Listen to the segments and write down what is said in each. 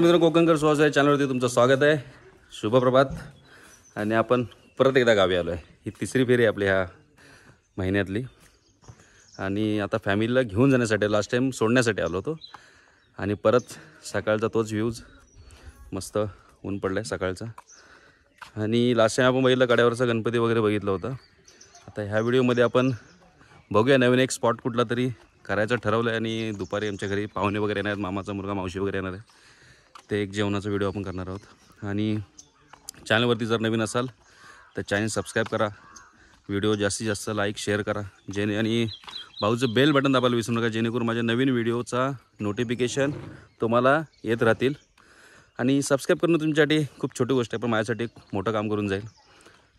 मित्र कोकणकर सुहास या चॅनलवरती तुमचं स्वागत आहे. शुभप्रभात. आणि आपण परत एकदा गावी आलो आहे. ही तिसरी फेरी आहे आपली ह्या महिन्यातली. आणि आता फॅमिलीला घेऊन जाण्यासाठी लास्ट टाईम सोडण्यासाठी आलो होतो. आणि परत सकाळचा तोच व्ह्यूज. मस्त ऊन पडलं आहे सकाळचा. आणि लास्ट टाईम आपण बघितलं कड्यावरचा गणपती वगैरे बघितलं होतं. आता ह्या व्हिडिओमध्ये आपण बघूया नवीन एक स्पॉट कुठला तरी करायचं ठरवलं आहे. आणि दुपारी आमच्या घरी पाहुणे वगैरे येणार आहेत, मामाचा मुलगा मावशी वगैरे येणार आहे. ते एक जेवणाचा व्हिडिओ आपण करणार आहोत. आणि चॅनलवरती जर नवीन असाल तर चॅनल सबस्क्राईब करा, व्हिडिओ जास्तीत जास्त लाईक शेअर करा, आणि भाऊचं बेल बटन दाबायला विसरू नका, जेणेकरून माझ्या नवीन व्हिडिओचा नोटिफिकेशन तुम्हाला येत राहतील. आणि सबस्क्राईब करणं तुमच्यासाठी खूप छोटी गोष्ट आहे, पण माझ्यासाठी एक मोठं काम करून जाईल.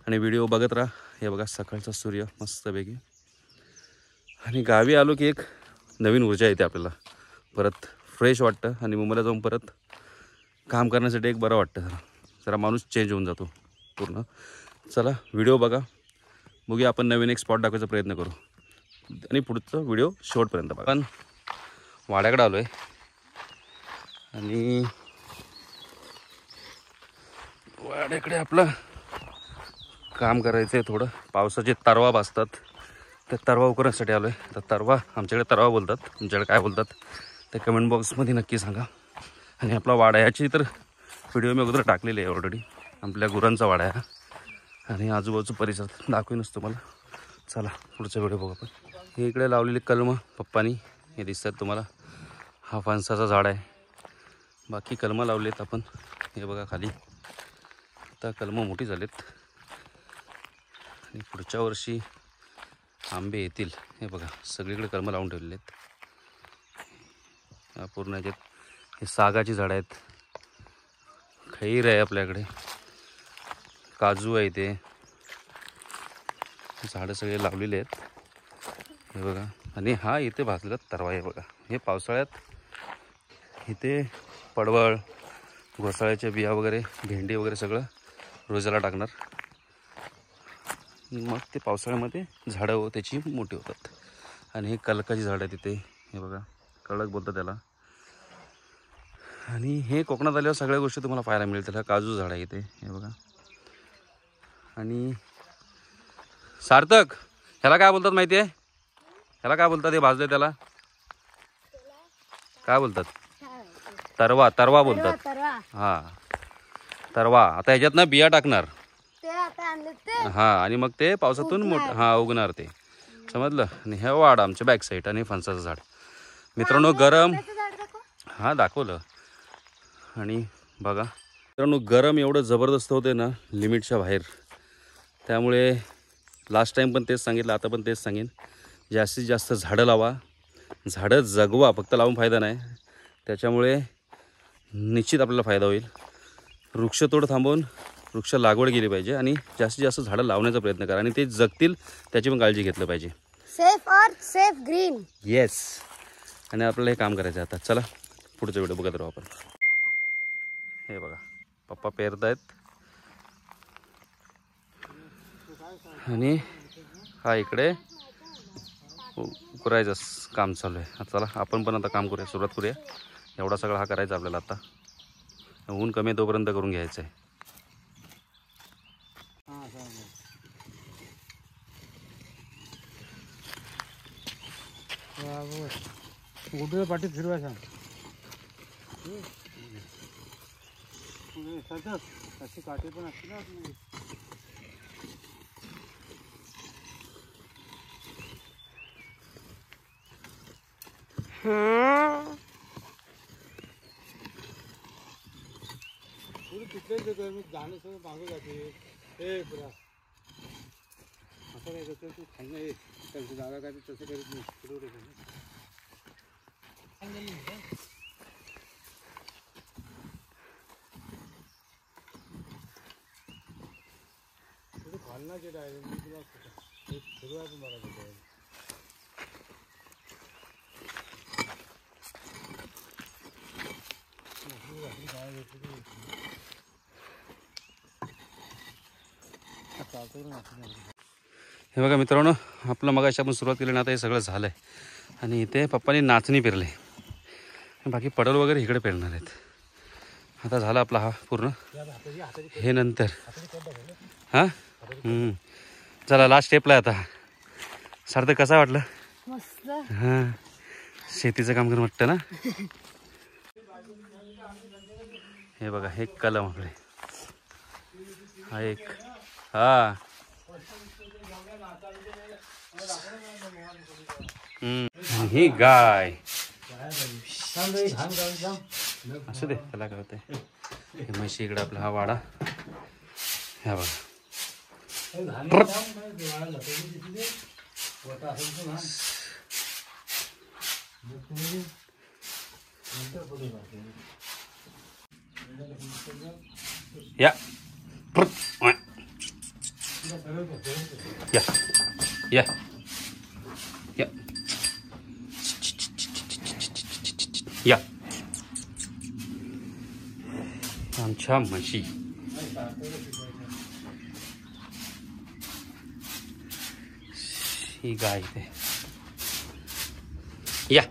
आणि व्हिडिओ बघत राहा. हे बघा सकाळचा सूर्य मस्तपैकी. आणि गावी आलो की एक नवीन ऊर्जा येते आपल्याला, परत फ्रेश वाटतं. आणि मुंबईला जाऊन परत काम करण्यासाठी एक बरं वाटतं. जरा माणूस चेंज होऊन जातो पूर्ण. चला व्हिडिओ बघा, बघूया आपण नवीन एक स्पॉट दाखवायचा प्रयत्न करू. आणि पुढचं व्हिडिओ शेवटपर्यंत बघा. आपण वाड्याकडे आलो आहे. आणि वाड्याकडे आपलं काम करायचं आहे थोडं. पावसाचे तरवा भासतात, ते तरवा उकरण्यासाठी आलो आहे. तर तरवा आमच्याकडे तरवा बोलतात, तुमच्याकडे काय बोलतात ते कमेंट बॉक्समध्ये नक्की सांगा. आणि आपला वाडा याची तर व्हिडिओ मी अगोदर टाकलेली आहे ऑलरेडी. आपल्या गुरांचा वाडा आहे आणि आजूबाजूचा परिसर दाखवीनच तुम्हाला. चला पुढचा व्हिडिओ बघू आपण. हे इकडे लावलेली कलमं पप्पानी हे दिसतात तुम्हाला. हा फणसाचा झाड आहे. बाकी कलमं लावलेत आपण. हे बघा खाली आता कलमं मोठी झालीत. आणि पुढच्या वर्षी आंबे येतील. हे बघा सगळीकडे कलमं लावून ठेवलेले आहेत. पूर्ण याच्यात हे सागाची झाडं आहेत. खैर आहे आपल्याकडे, काजू आहे, ते झाडं सगळे लावलेले आहेत. हे बघा. आणि हा इथे भाजलेला तरवा आहे बघा. हे पावसाळ्यात इथे पडवळ, घोसाळ्याच्या बिया वगैरे, भेंडी वगैरे सगळं रोजाला टाकणार. मग ते पावसाळ्यामध्ये झाडं त्याची मोठी होतात. आणि हे कलकाची झाडं आहे तिथे. हे बघा कळक बोलतात त्याला. आणि हे कोकणात आल्यावर सगळ्या गोष्टी तुम्हाला पाहायला मिळतील. हा काजू झाड आहे इथे. हे बघा. आणि सार्थक ह्याला काय बोलतात माहिती आहे? ह्याला काय बोलतात? हे भाजले त्याला काय बोलतात? तरवा. तरवा बोलतात. हा तरवा. आता ह्याच्यात ना बिया टाकणार. हा आणि मग ते पावसातून उगणार ते, समजलं. आणि हे वाड आमच्या बॅक साईड. आणि फणसाचं झाड. मित्रांनो गरम, हा दाखवलं. आणि बघा मित्रांनो गरम एवढं जबरदस्त होते ना, लिमिटच्या बाहेर. त्यामुळे लास्ट टाईम पण तेच सांगितलं, आता पण तेच सांगेन, जास्तीत जास्त झाडं लावा, झाडं जगवा. फक्त लावून फायदा नाही, त्याच्यामुळे निश्चित आपल्याला फायदा होईल. वृक्षतोड थांबवून वृक्ष लागवड केली पाहिजे. आणि जास्तीत जास्त झाडं लावण्याचा प्रयत्न करा. आणि ते जगतील त्याची पण काळजी घेतलं पाहिजे. सेफ अर्थ सेफ ग्रीन. येस. आणि आपल्याला हे काम करायचं आहे आता. चला पुढचा व्हिडिओ बघत राहू आपण. हे बघा पप्पा पेरत आहेत. आणि हा इकडे उकरायचं काम चालू आहे. चला आपण पण आता काम करूया, सुरुवात करूया. एवढा सगळा हा करायचा आपल्याला आता. ऊन कमी तोपर्यंत करून घ्यायचं आहे. गुडे पाठी फिरवायचा अशी काठी पण असते ना. तिथेच येतोय मी. जाणे सगळं मागं जाते. हे पुरा असं काय करतो तू? खायला ये त्यांचं जागा काय तसं करीत नाही. फिरवलं खालना जे डायरेक्ट मी तुला फिरवाय पण मला भेटेल. हे बघा मित्रांनो आपलं मगाशी आपण सुरुवात केली ना, आता हे सगळं झालं आहे. आणि इथे पप्पांनी नाचणी पेरले. बाकी पडवल वगैरे इकडे पेरणार आहेत. आता झाला आपला हा पूर्ण, हे नंतर हां चला लास्ट स्टेपला आता. सार्थक कसा वाटलं? मस्त. हां शेतीचं काम करून वाटतं ना. हे बघा हे कलम आपले, हा एक, हा ही गाय असू दे, त्याला काय होतंय. हे म्हशी इकडे आपला हा वाडा, ह्या बघा या या या या या आमच्या म्हशी. ही गाय इथे या.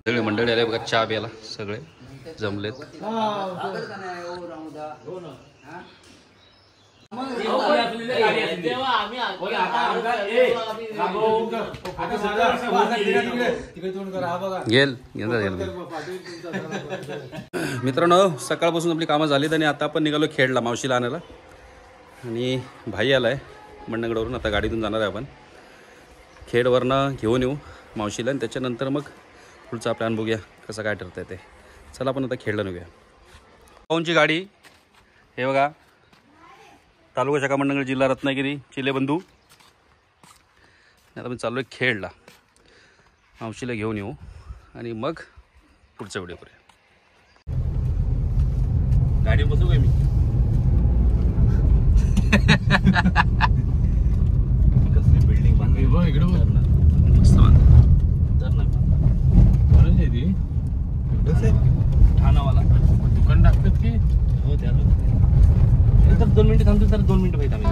सगळे मंडळी आले बघा चहा प्यायला, सगळे जमलेत. गेल मित्रांनो, सकाळपासून आपली कामं झालीत आणि आता आपण निघालो खेडला मावशीला आणायला. आणि भाई आलाय मंडणगडवरून. आता गाडीतून जाणार आहे आपण खेडवरनं, घेऊन येऊ मावशीला आणि त्याच्यानंतर मग पुढचा प्लॅन बघूया कसं काय ठरतंय ते. चला आपण आता खेडला निघूया. पाहूनची गाडी हे बघा, तालुका शाखा मंडणगड, जिल्हा रत्नागिरी, चिलेबंधू. आता मी चाललो आहे खेडला, मावशीला घेऊन येऊ आणि मग पुढचा व्हिडिओ करूया. गाडी बसू काय मी? कसली बिल्डिंग बांधली बघ इकडे, मस्त बांधली. ठाणावाला दुकान टाकतात की हो, त्या 2 मिनिटं थांबतो तर 2 मिनिटं पाहिजे आम्ही.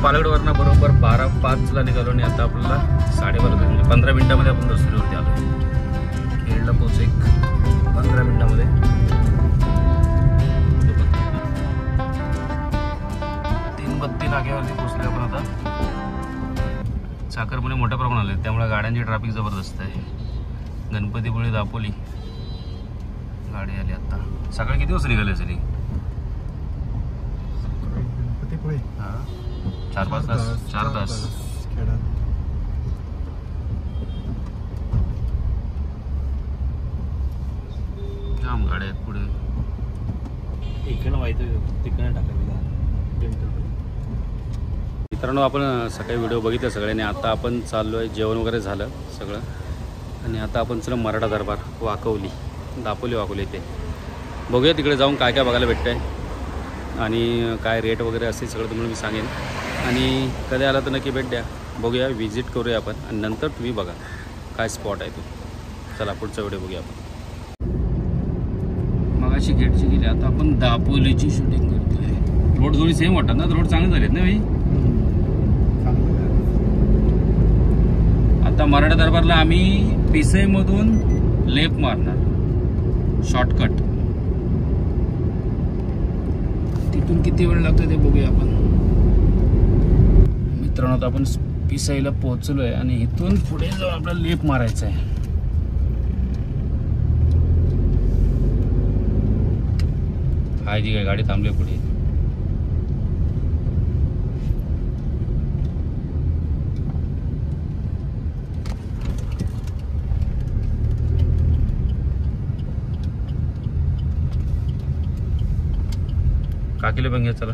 पालगडवरनं बरोबर 12:05 निघालो आणि आता आपल्याला 12:30 म्हणजे 15 मिनिटामध्ये आपण दसरीवरती आलो. खेडला पोहोच एक 15 मिनिटामध्ये. 3:32 नाक्यावरती पोहोचले आपण आता. साखरपुणे मोठ्या प्रमाणात आले, त्यामुळे गाड्यांची ट्रॅफिक जबरदस्त आहे. गणपतीपुळे, दापोली गाडी आली आता. सकाळी किती वाजता निघाली असेल? गणपतीपुळे हां 4-5 तास, 4 तास. जाम गाड्या आहेत पुढे. इकडनं व्हायचं, तिकडनं टाकायचं. मित्रांनो, आपण सकाळी व्हिडिओ बघितले सगळ्यांनी. आता आपण चाललो आहे, जेवण वगैरे झालं सगळं आणि आता आपण चला मराठा दरबार, वाकवली, दापोली वाकवली इथे बघूया. तिकडे जाऊन काय काय बघायला भेटतं आहे आणि काय रेट वगैरे असेल सगळं तुम्हाला मी सांगेन. आणि कधी आला तर नक्की भेट द्या, बघूया, विजिट करूया आपण आणि नंतर तुम्ही बघा काय स्पॉट आहे तो. चला पुढचा व्हिडिओ बघूया आपण. मगाशी गेटची गेली, आता आपण दापोलीची शूटिंग करतोय. रोड थोडी सेम वाटतात ना, रोड चांगले झालेत ना भाई. आता मराठा दरबारला आम्ही पिसईमधून लेफ्ट मारणार, शॉर्टकट. तिथून किती वेळ लागतो ते बघूया आपण. मित्रांनो, आता आपण पिसाईला पोहोचलो आहे आणि इथून पुढे जाऊन आपल्याला लेफ्ट मारायचं आहे. हाय जी काय गाडी थांबली पुढे. काकीला पण घ्या चला.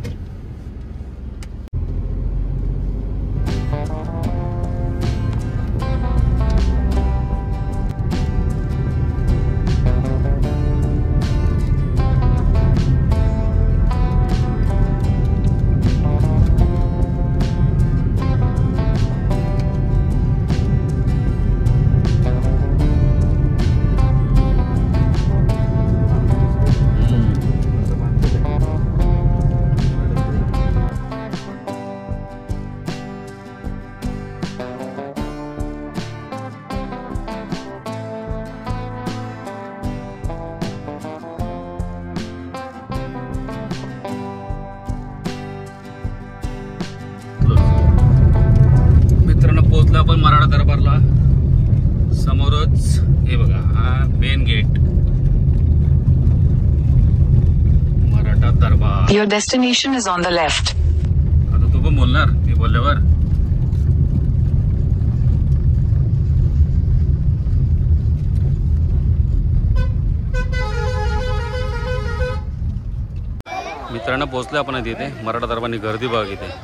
आपण मराठा दरबारला. समोरच हे बघा, हा main gate, Maratha Darbar. Your destination is on the left. आता तू पण बोलणार मी बोलल्यावर. मित्रांनो पोहोचलो आपण तिथे. मराठा दरबारनी गर्दी बघा इथे.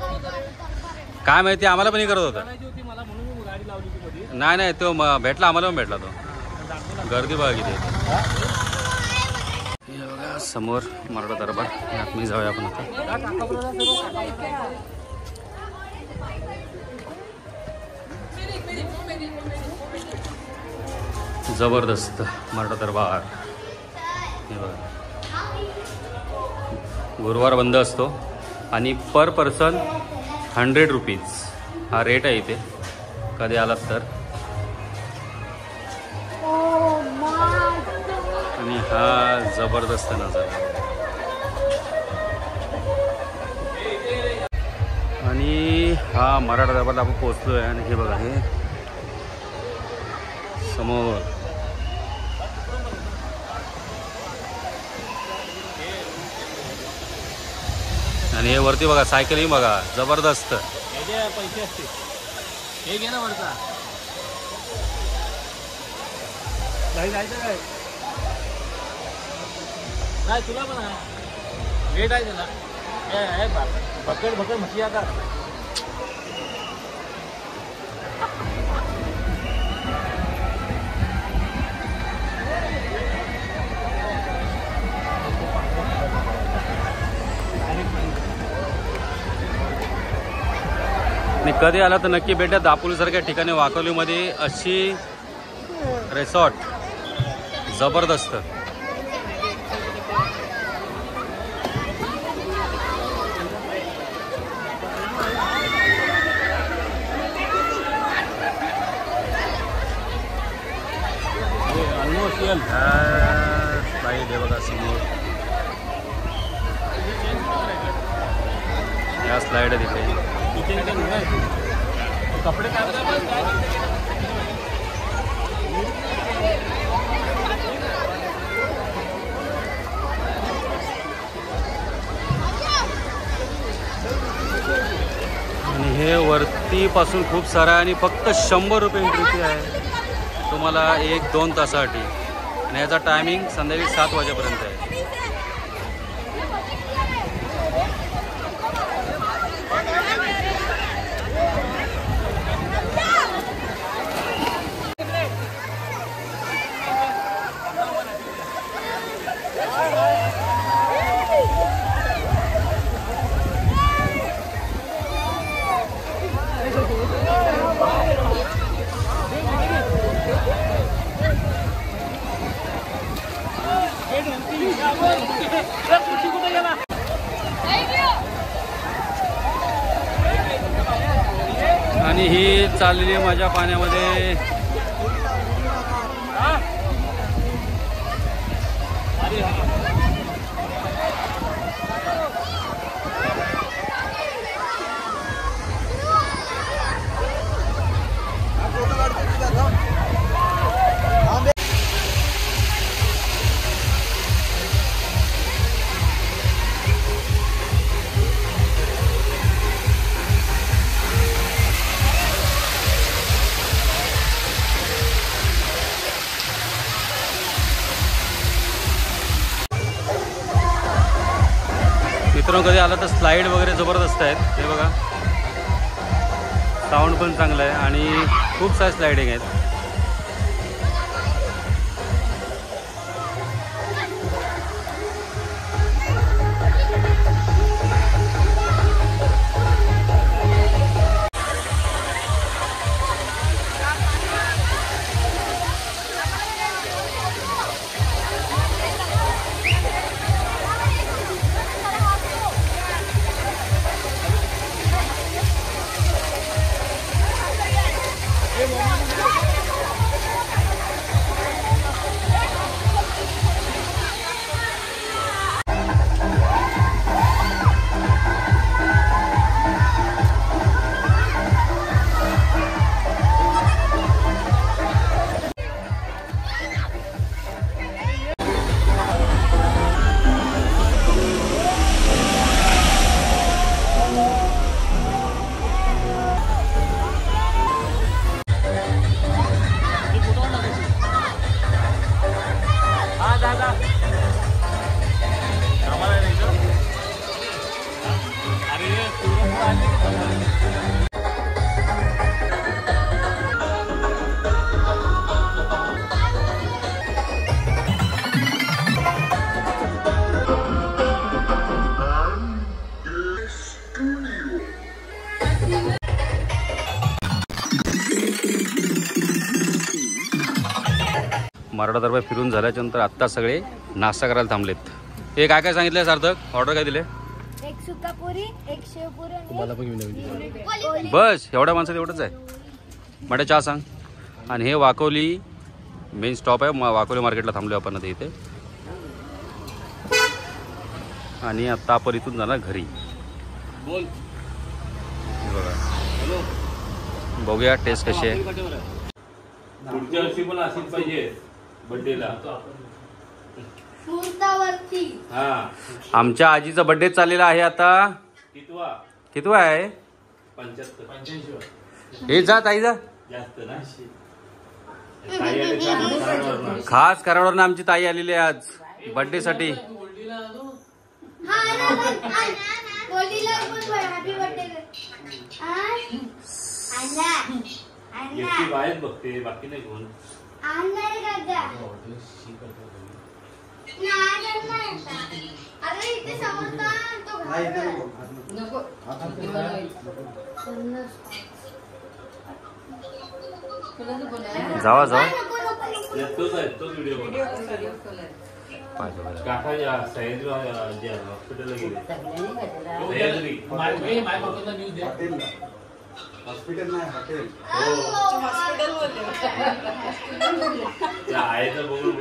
काय माहिती, आम्हाला पण हे करत होता. नाही नाही, तो भेटला, आम्हाला पण भेटला तो. गर्दी बघा किती. हे बघा समोर मराठा दरबार. यात मी जाऊया आपण आता. जबरदस्त मराठा दरबार. हे बघा, गुरुवार बंद असतो आणि पर पर्सन 100 रुपीज हा रेट आहे इथे. कधी आलात तर. आणि हा जबरदस्त नजारा. आणि हा मराठा दरबारला आपण पोहोचलो आहे. आणि हे बघा, हे समोर आणि हे वरती बघा सायकलिंग बघा, जबरदस्त. पैसे असते हे घे ना वरचा. जायचं काय नाही तुला पण आहे. वेट आहे त्याला. बकड बकड म्हशी आता. आणि कधी आला तर नक्की भेटा. दापोलीसारख्या ठिकाणी वाकोलीमध्ये अशी रिसॉर्ट जबरदस्त. ऑलमोस्ट बाई दे बघा समोर. या स्लाइड आहे तिकडे. कपडे आणि हे वरती पासून खूप सारा आणि फक्त 100 रुपये एंट्री आहे तुम्हाला 1-2 तासासाठी. आणि याचा टायमिंग संध्याकाळी 7 वाजेपर्यंत आहे. आणि ही चाललेली माझ्या पाण्यामध्ये. मित्रांनो कधी आला तर स्लाईड वगैरे जबरदस्त आहेत. हे बघा साऊंड पण चांगलं आहे आणि खूप सारे स्लायडिंग आहेत. हे मराठा दरबार फिरून झाल्याच्या नंतर आत्ता सगळे नाश्ता करायला थांबलेत. हे काय काय सांगितलं सार्थक? ऑर्डर काय दिले? एक सुकापुरी, एक शेवपुरी आणि बस एवढ्या माणसात एवढंच आहे. मटे चहा सांग. आणि हे वाकोली मेन स्टॉप आहे. वाकोली मार्केटला थांबलो आपण आता इथे. आणि आता आपण इथून जाणार घरी. बोल. हे बघा, बघूया टेस्ट कशी आहे. पुढच्या वर्षी पण अशीच पाहिजे बर्थडेला. मुहूर्तावरती. हा. आमच्या आजीचा बर्थडे चाललेला आहे आता. कितवा आहे? 85. हे जा ताई जा. जास्त ना. खास कराडवरून आमची ताई आलेली आहे आज बर्थडे साठी. Happy birthday. एकटी बाहेर बघते, बाकी नाही कोण. जावा जावा. तोच आहे, तोच व्हिडिओ काका सह्याद्री हॉस्पिटलला गेले. सह्याद्री हॉस्पिटल नाही, हॉटेल. त्या आईचं बघून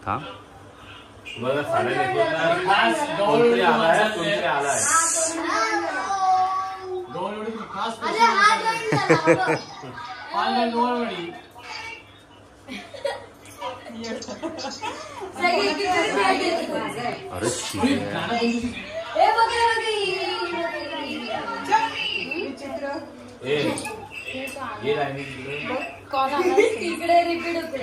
हा बघा साड्या कोणतरी आलाय, कोणतरी आलाय. अरे ये लाईनी इकडे रिपीट होते.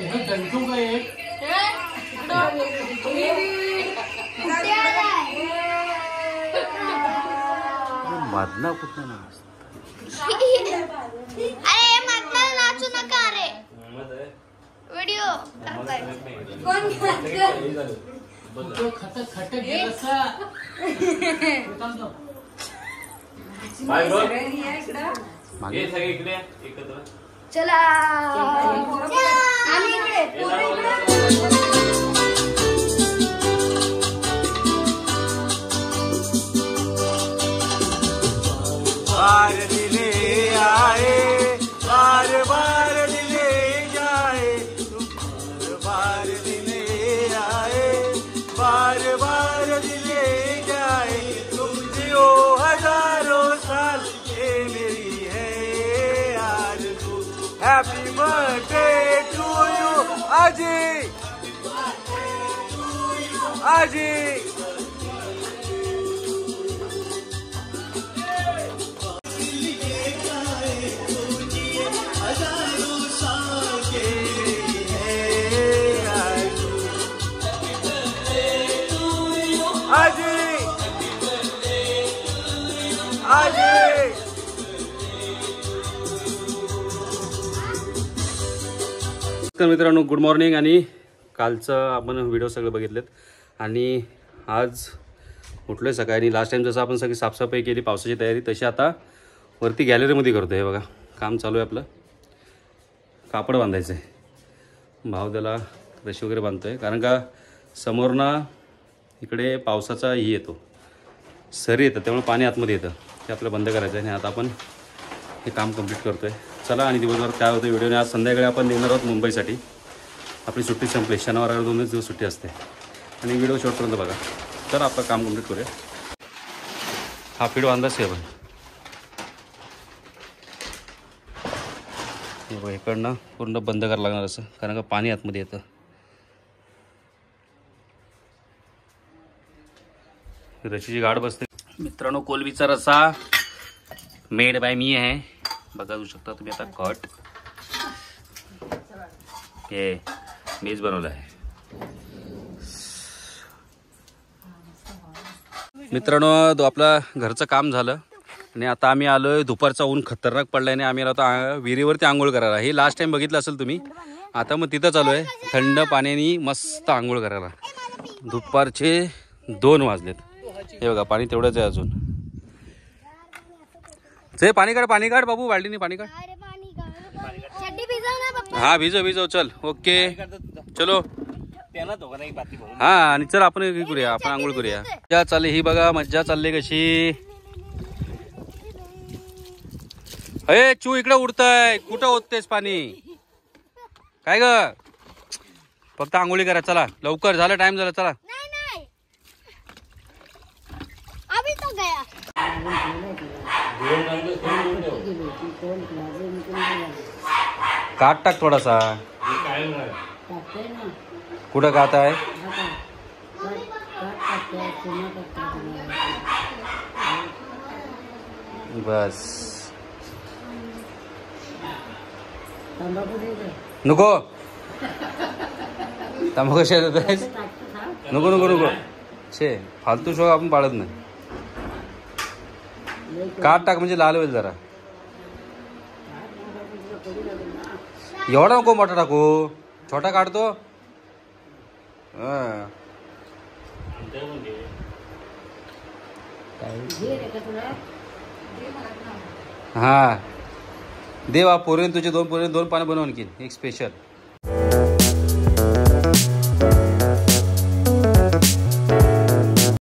मधला कुठं ना. अरे मधला नाचू नका रे. व्हिडिओ हे सगळे इकडे एकत्र. चला आम्ही इकडे. बार दिले आए, बार बार दिले जाए, बार दिले आए, बार बार दिले जाए. तुम जियो हजारों साल, ये मेरी है आरज़ू. Happy birthday to you Ajay, Ajay. तर मित्रांनो गुड मॉर्निंग. आणि कालचं आपण व्हिडिओ सगळे बघितलेत. आणि आज उठलोय सकाळी. लास्ट टाइम जसं आपण सगळी साफसफाई केली, पावसाची तयारी, तशी आता वरती गॅलरीमध्ये करतो. हे बघा काम चालू आहे आपलं. कापड बांधायचं आहे. भाव त्याला रशी वगैरे बांधतो आहे. कारण का समोर ना इकडे पावसाचा ही येतो, सरी येतं, त्यामुळे पाणी आतमध्ये येतं. ते आपल्याला बंद करायचं आहे. आणि आता आपण हे काम कंप्लीट करतो आहे. चला. आणि दिवसभर काय होतं व्हिडिओने. आज संध्याकाळी आपण निघणार आहोत मुंबईसाठी. आपली सुट्टी संपली. शनिवार 2 दिवस सुट्टी असते. आणि व्हिडिओ शेवटपर्यंत बघा. तर आपलं काम कंप्लीट करूया. हा व्हिडिओ अंदाज आहे बघा. हे बघा इकडनं पूर्ण बंद करावं लागणार असं, कारण का पाणी आतमध्ये येतं. रशीची गाठ बसते. मित्रांनो कोलवीचा रसा मेड बाय मी आहे. बघू शकता तुम्ही आता. कट हे मीच बनवलं आहे. मित्रांनो तो आपला घरचं काम झालं. आणि आता आम्ही आलोय. दुपारचा ऊन खतरनाक पडल्याने आम्ही आता विहिरीवरती आंघोळ करायला. हे लास्ट टाइम बघितलं असेल तुम्ही. आता मग तिथं चालू आहे थंड पाण्याने मस्त आंघोळ करायला. दुपारचे 2 वाजलेत. हे बघा पाणी तेवढंच आहे अजून. ते पाणी काढ बाबू, बाल्टीने पाणी काढ. अरे पाणी चड्डी भिजव ना पप्पा. हा भिजव चल. ओके चलो. त्यांना दोघं नाही पाती भरून. हा आणि चल आपण हे करूया, आपण आंघोळ करूया. मज्जा चालली ही बघा, मज्जा चालली कशी. अरे चू इकडे उडतय, कुठं ओततेस पाणी काय ग? फक्त आंघोळी करा चला लवकर, झालं टाइम झाला चला. नहीं नहीं अभी तो गया. काट टाक थोडासा. कुठं कात आहे? बस नको तंबाखू कशा देत आहेस? नको छे फालतू शोक आपण पाळत नाही. काट टाक म्हणजे लाल होईल जरा. एवढा नको मोठा टाकू, छोटा काढतो. हा देवा पोरीने तुझे 2 पानं बनवून आणखी एक स्पेशल.